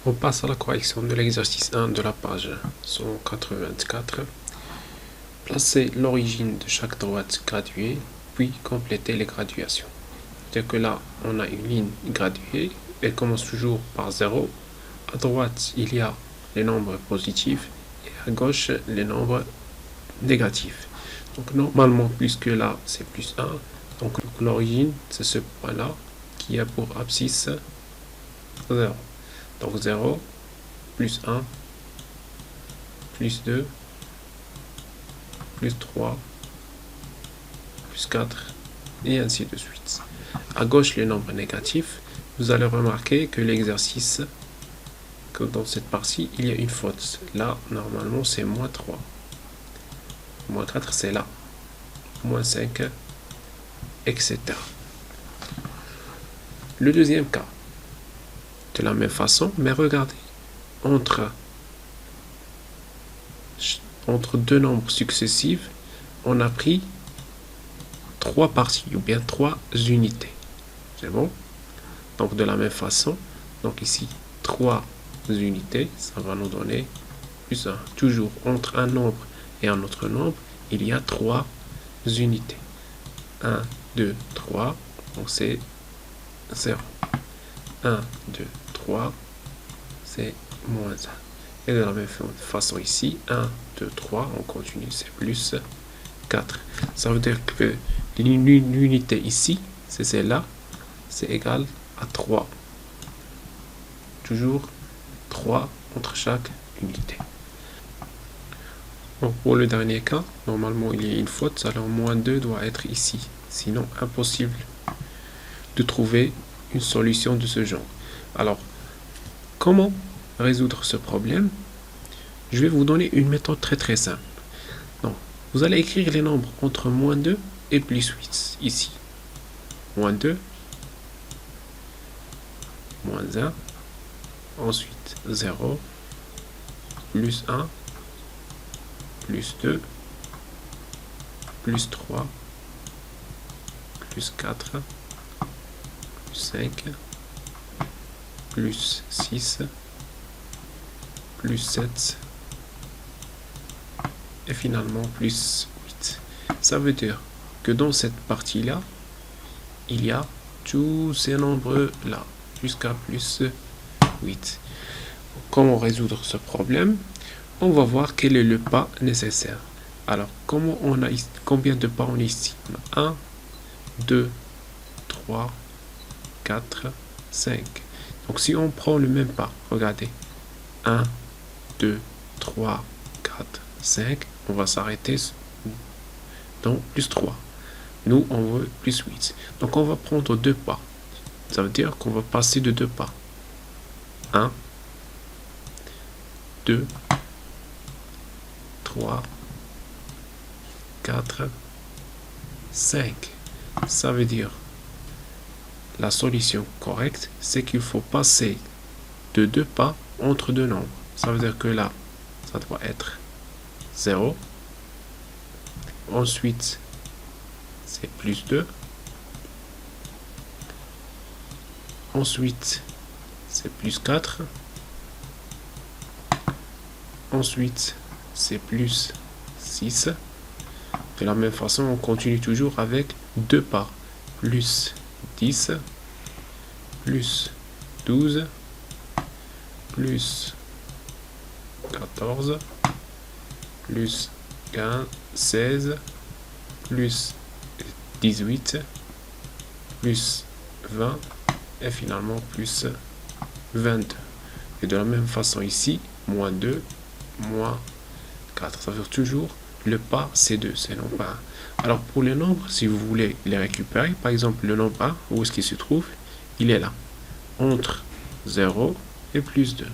On passe à la correction de l'exercice 1 de la page 184. Placez l'origine de chaque droite graduée, puis complétez les graduations. C'est-à-dire que là, on a une ligne graduée, elle commence toujours par 0. À droite, il y a les nombres positifs et à gauche, les nombres négatifs. Donc normalement, puisque là, c'est plus 1, donc l'origine, c'est ce point-là qui a pour abscisse 0. Donc 0, plus 1, plus 2, plus 3, plus 4, et ainsi de suite. À gauche, les nombres négatifs, vous allez remarquer que l'exercice, que dans cette partie, il y a une faute. Là, normalement, c'est moins 3. Moins 4, c'est là. Moins 5, etc. Le deuxième cas, de la même façon, mais regardez, entre deux nombres successifs, on a pris 3 parties, ou bien 3 unités. C'est bon? Donc de la même façon, donc ici, 3 unités, ça va nous donner plus 1. Toujours entre un nombre et un autre nombre, il y a 3 unités. 1, 2, 3, donc c'est 0. 1, 2, 3, c'est moins 1. Et de la même façon ici, 1, 2, 3, on continue, c'est plus 4. Ça veut dire que l'unité ici, c'est celle-là, c'est égal à 3. Toujours 3 entre chaque unité. Donc pour le dernier cas, normalement il y a une faute, alors moins 2 doit être ici. Sinon, impossible de trouver une solution de ce genre. Alors, comment résoudre ce problème? Je vais vous donner une méthode très simple. Donc, vous allez écrire les nombres entre moins 2 et plus 8, ici. Moins 2, moins 1, ensuite 0, plus 1, plus 2, plus 3, plus 4, plus 5, plus 6, plus 7, et finalement plus 8. Ça veut dire que dans cette partie-là, il y a tous ces nombres-là, jusqu'à plus 8. Comment résoudre ce problème? On va voir quel est le pas nécessaire. Alors, combien de pas on a ici? 1, 2, 3, 4, 5. Donc, si on prend le même pas, regardez. 1, 2, 3, 4, 5. On va s'arrêter dans plus 3. Nous, on veut plus 8. Donc, on va prendre 2 pas. Ça veut dire qu'on va passer de 2 pas. 1, 2, 3, 4, 5. Ça veut dire la solution correcte, c'est qu'il faut passer de 2 pas entre deux nombres. Ça veut dire que là, ça doit être 0. Ensuite, c'est plus 2. Ensuite, c'est plus 4. Ensuite, c'est plus 6. De la même façon, on continue toujours avec 2 pas. Plus 10, plus 12, plus 14, plus 15, 16, plus 18, plus 20, et finalement plus 22. Et de la même façon ici, moins 2, moins 4. Ça veut dire toujours le pas c'est 2, c'est non pas 1. Alors pour les nombres, si vous voulez les récupérer, par exemple le nombre 1, où est-ce qu'il se trouve? Il est là, entre 0 et plus 2.